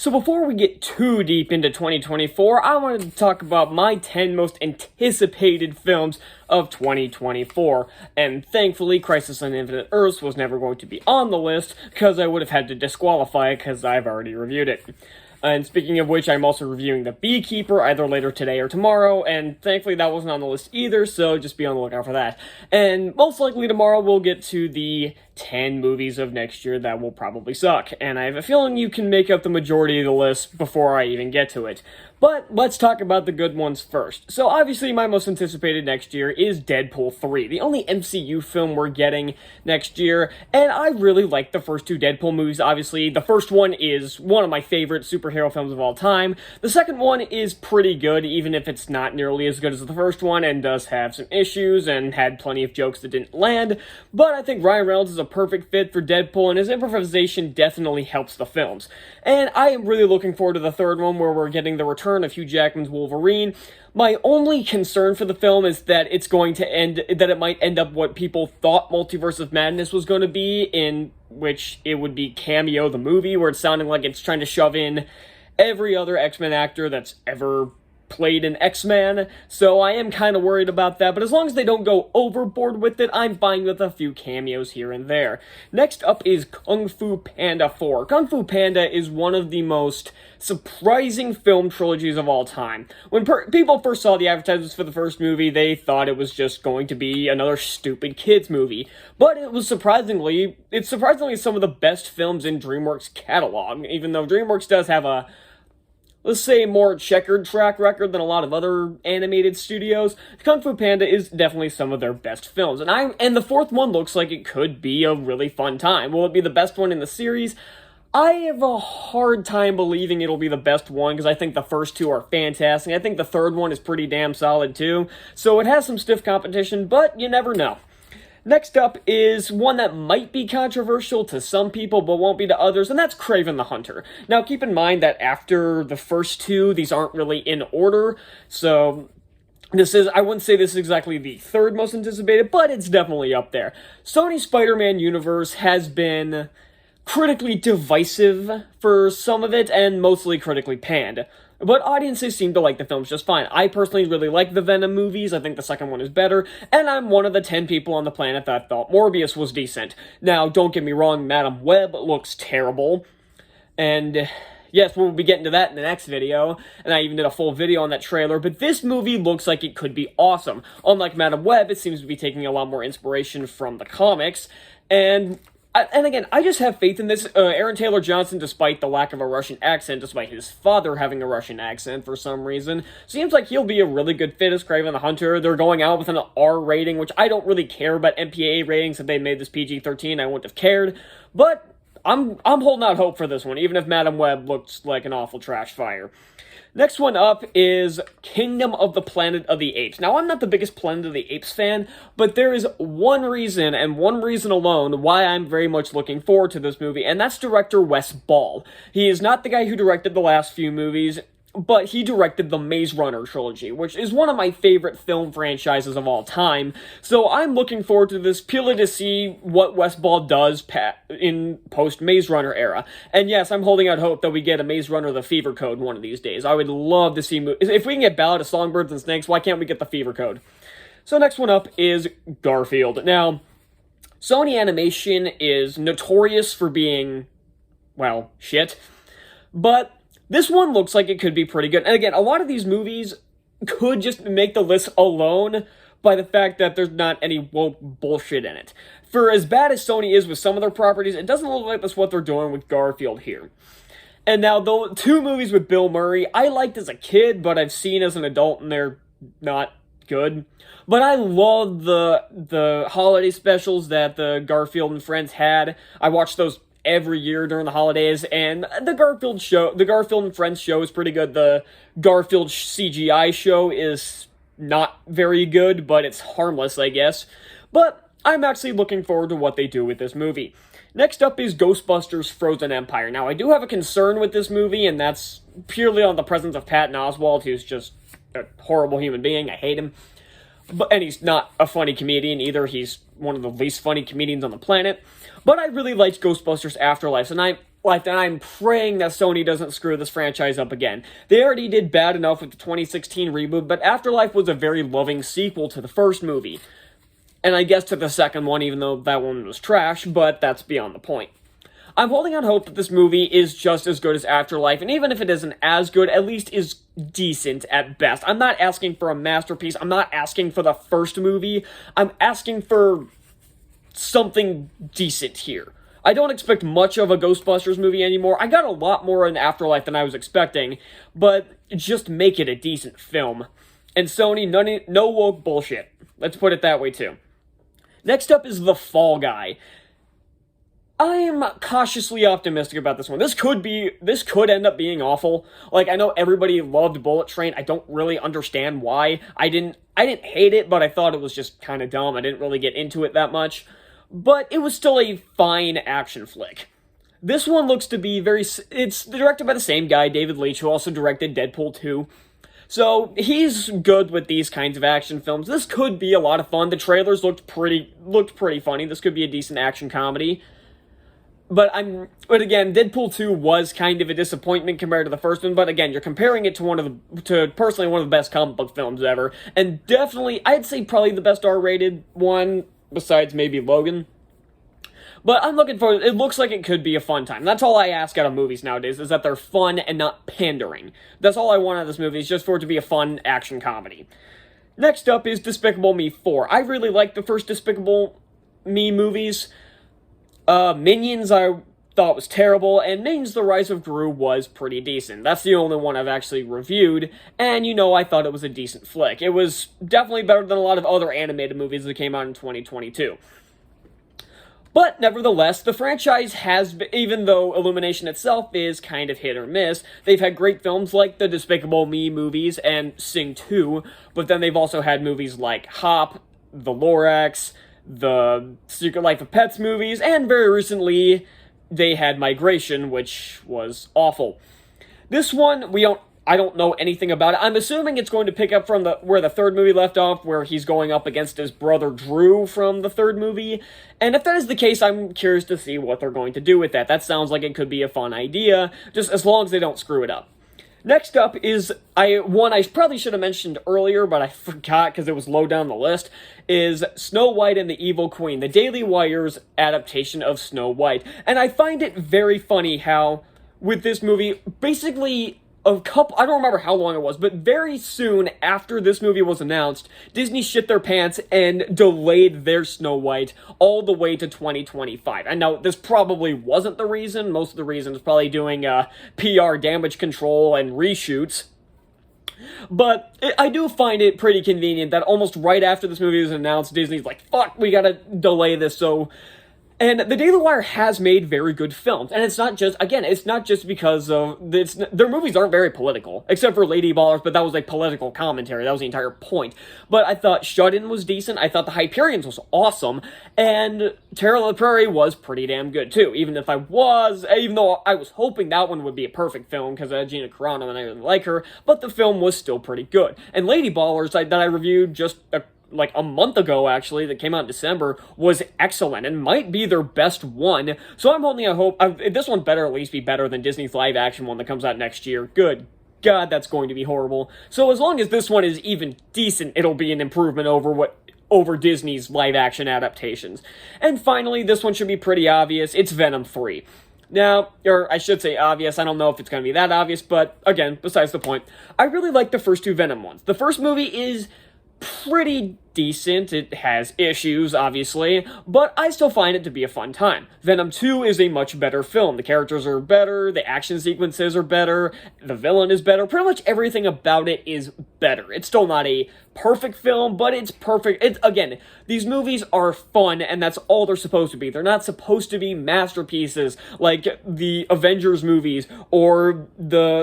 So before we get too deep into 2024, I wanted to talk about my 10 most anticipated films of 2024. And thankfully, Crisis on Infinite Earths was never going to be on the list, because I would have had to disqualify it because I've already reviewed it. And speaking of which, I'm also reviewing The Beekeeper either later today or tomorrow, and thankfully that wasn't on the list either, so just be on the lookout for that. And most likely tomorrow we'll get to the 10 movies of next year that will probably suck, and I have a feeling you can make up the majority of the list before I even get to it. But let's talk about the good ones first. So obviously my most anticipated next year is Deadpool 3, the only MCU film we're getting next year, and I really like the first two Deadpool movies. Obviously, the first one is one of my favorite superhero films of all time. The second one is pretty good, even if it's not nearly as good as the first one, and does have some issues, and had plenty of jokes that didn't land, but I think Ryan Reynolds is a perfect fit for Deadpool, and his improvisation definitely helps the films. And I am really looking forward to the third one, where we're getting the return of Hugh Jackman's Wolverine. My only concern for the film is that it might end up what people thought Multiverse of Madness was going to be, in which it would be Cameo the movie, where it's sounding like it's trying to shove in every other X-Men actor that's ever played an X-Man, so I am kind of worried about that, but as long as they don't go overboard with it, I'm fine with a few cameos here and there. Next up is Kung Fu Panda 4. Kung Fu Panda is one of the most surprising film trilogies of all time. When people first saw the advertisements for the first movie, they thought it was just going to be another stupid kids movie, but it's surprisingly some of the best films in DreamWorks' catalog, even though DreamWorks does have a, let's say, more checkered track record than a lot of other animated studios. Kung Fu Panda is definitely some of their best films, and the fourth one looks like it could be a really fun time. Will it be the best one in the series? I have a hard time believing it'll be the best one, because I think the first two are fantastic. I think the third one is pretty damn solid too, so it has some stiff competition, but you never know. Next up is one that might be controversial to some people, but won't be to others, and that's Kraven the Hunter. Now, keep in mind that after the first two, these aren't really in order, so I wouldn't say this is exactly the third most anticipated, but it's definitely up there. Sony's Spider-Man universe has been critically divisive for some of it, and mostly critically panned. But audiences seem to like the films just fine. I personally really like the Venom movies. I think the second one is better. And I'm one of the 10 people on the planet that thought Morbius was decent. Now, don't get me wrong, Madam Web looks terrible. And yes, we'll be getting to that in the next video. And I even did a full video on that trailer. But this movie looks like it could be awesome. Unlike Madam Web, it seems to be taking a lot more inspiration from the comics. And again, I just have faith in this. Aaron Taylor Johnson, despite the lack of a Russian accent, despite his father having a Russian accent for some reason, seems like he'll be a really good fit as Kraven the Hunter. They're going out with an R rating, which I don't really care about MPAA ratings. If they made this PG-13, I wouldn't have cared. But I'm holding out hope for this one, even if Madam Web looks like an awful trash fire. Next one up is Kingdom of the Planet of the Apes. Now, I'm not the biggest Planet of the Apes fan, but there is one reason, and one reason alone, why I'm very much looking forward to this movie, and that's director Wes Ball. He is not the guy who directed the last few movies, but he directed the Maze Runner trilogy, which is one of my favorite film franchises of all time, so I'm looking forward to this purely to see what Wes Ball does in post-Maze Runner era. And yes, I'm holding out hope that we get a Maze Runner The Fever Code one of these days. I would love to see, if we can get Ballad of Songbirds and Snakes, why can't we get The Fever Code? So next one up is Garfield. Now, Sony Animation is notorious for being, well, shit, but this one looks like it could be pretty good. And again, a lot of these movies could just make the list alone by the fact that there's not any woke bullshit in it. For as bad as Sony is with some of their properties, it doesn't look like that's what they're doing with Garfield here. And now, the two movies with Bill Murray, I liked as a kid, but I've seen as an adult, and they're not good. But I love the holiday specials that the Garfield and Friends had. I watched those every year during the holidays, and the Garfield and Friends show is pretty good. The Garfield CGI show is not very good, but it's harmless, I guess. But I'm actually looking forward to what they do with this movie. Next up is Ghostbusters Frozen Empire. Now, I do have a concern with this movie, and that's purely on the presence of Patton Oswalt, who's just a horrible human being. I hate him. And he's not a funny comedian either. He's one of the least funny comedians on the planet. But I really liked Ghostbusters Afterlife, and Afterlife, and I'm praying that Sony doesn't screw this franchise up again. They already did bad enough with the 2016 reboot, but Afterlife was a very loving sequel to the first movie. And I guess to the second one, even though that one was trash, but that's beyond the point. I'm holding out hope that this movie is just as good as Afterlife, and even if it isn't as good, at least is decent at best. I'm not asking for a masterpiece. I'm not asking for the first movie. I'm asking for something decent here. I don't expect much of a Ghostbusters movie anymore. I got a lot more in Afterlife than I was expecting, but just make it a decent film. And Sony, no woke bullshit. Let's put it that way, too. Next up is The Fall Guy. I am cautiously optimistic about this one. This could end up being awful. Like, I know everybody loved Bullet Train. I don't really understand why. I didn't hate it, but I thought it was just kind of dumb. I didn't really get into it that much. But it was still a fine action flick. This one looks to be it's directed by the same guy, David Leitch, who also directed Deadpool 2. So, he's good with these kinds of action films. This could be a lot of fun. The trailers looked pretty funny. This could be a decent action comedy. But again, Deadpool 2 was kind of a disappointment compared to the first one, but again, you're comparing it to personally one of the best comic book films ever, and definitely, I'd say probably the best R-rated one, besides maybe Logan. But I'm looking forward. It looks like it could be a fun time. That's all I ask out of movies nowadays, is that they're fun and not pandering. That's all I want out of this movie, is just for it to be a fun action comedy. Next up is Despicable Me 4. I really liked the first Despicable Me movies. Minions I thought was terrible, and Minions The Rise of Gru was pretty decent. That's the only one I've actually reviewed, and I thought it was a decent flick. It was definitely better than a lot of other animated movies that came out in 2022. But nevertheless, the franchise has, even though Illumination itself is kind of hit or miss, they've had great films like the Despicable Me movies and Sing 2, but then they've also had movies like Hop, The Lorax, the Secret Life of Pets movies, and very recently, they had Migration, which was awful. This one, I don't know anything about it. I'm assuming it's going to pick up from where the third movie left off, where he's going up against his brother Drew from the third movie. And if that is the case, I'm curious to see what they're going to do with that. That sounds like it could be a fun idea, just as long as they don't screw it up. Next up is one I probably should have mentioned earlier, but I forgot because it was low down the list, is Snow White and the Evil Queen, the Daily Wire's adaptation of Snow White. And I find it very funny how, with this movie, basically I don't remember how long it was, but very soon after this movie was announced, Disney shit their pants and delayed their Snow White all the way to 2025. And now, this probably wasn't the reason. Most of the reason is probably doing PR damage control and reshoots. But I do find it pretty convenient that almost right after this movie was announced, Disney's like, fuck, we gotta delay this, so... And the Daily Wire has made very good films, and it's not just because of their movies aren't very political, except for Lady Ballers, but that was a political commentary. That was the entire point. But I thought Shut-In was decent. I thought The Hyperions was awesome, and Terror of the Prairie was pretty damn good too. Even though I was hoping that one would be a perfect film because of Gina Carano and I really like her, but the film was still pretty good. And Lady Ballers that I reviewed just like a month ago, actually, that came out in December, was excellent and might be their best one. So I'm holding a hope. This one better at least be better than Disney's live-action one that comes out next year. Good God, that's going to be horrible. So as long as this one is even decent, it'll be an improvement over Disney's live-action adaptations. And finally, this one should be pretty obvious. It's Venom 3. Now, or I should say obvious, I don't know if it's going to be that obvious, but again, besides the point, I really like the first two Venom ones. The first movie is pretty decent. It has issues, obviously, but I still find it to be a fun time. Venom 2 is a much better film. The characters are better, the action sequences are better, the villain is better, pretty much everything about it is better. It's still not a perfect film, but it's perfect. Again, these movies are fun, and that's all they're supposed to be. They're not supposed to be masterpieces like the Avengers movies or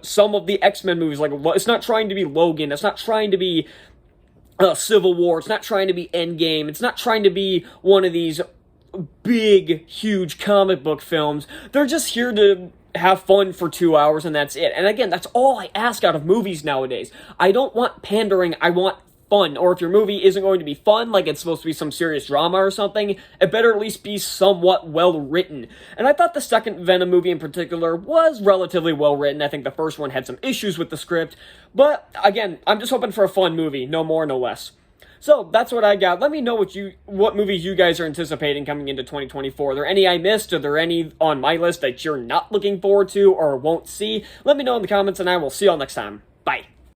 some of the X-Men movies. Like, it's not trying to be Logan, it's not trying to be Civil War, it's not trying to be Endgame, it's not trying to be one of these big, huge comic book films. They're just here to have fun for 2 hours and that's it. And again, that's all I ask out of movies nowadays. I don't want pandering, I want fun, or if your movie isn't going to be fun, like it's supposed to be some serious drama or something, it better at least be somewhat well written. And I thought the second Venom movie in particular was relatively well written. I think the first one had some issues with the script, but again, I'm just hoping for a fun movie, no more, no less. So, that's what I got. Let me know what movies you guys are anticipating coming into 2024. Are there any I missed? Are there any on my list that you're not looking forward to or won't see? Let me know in the comments, and I will see y'all next time. Bye.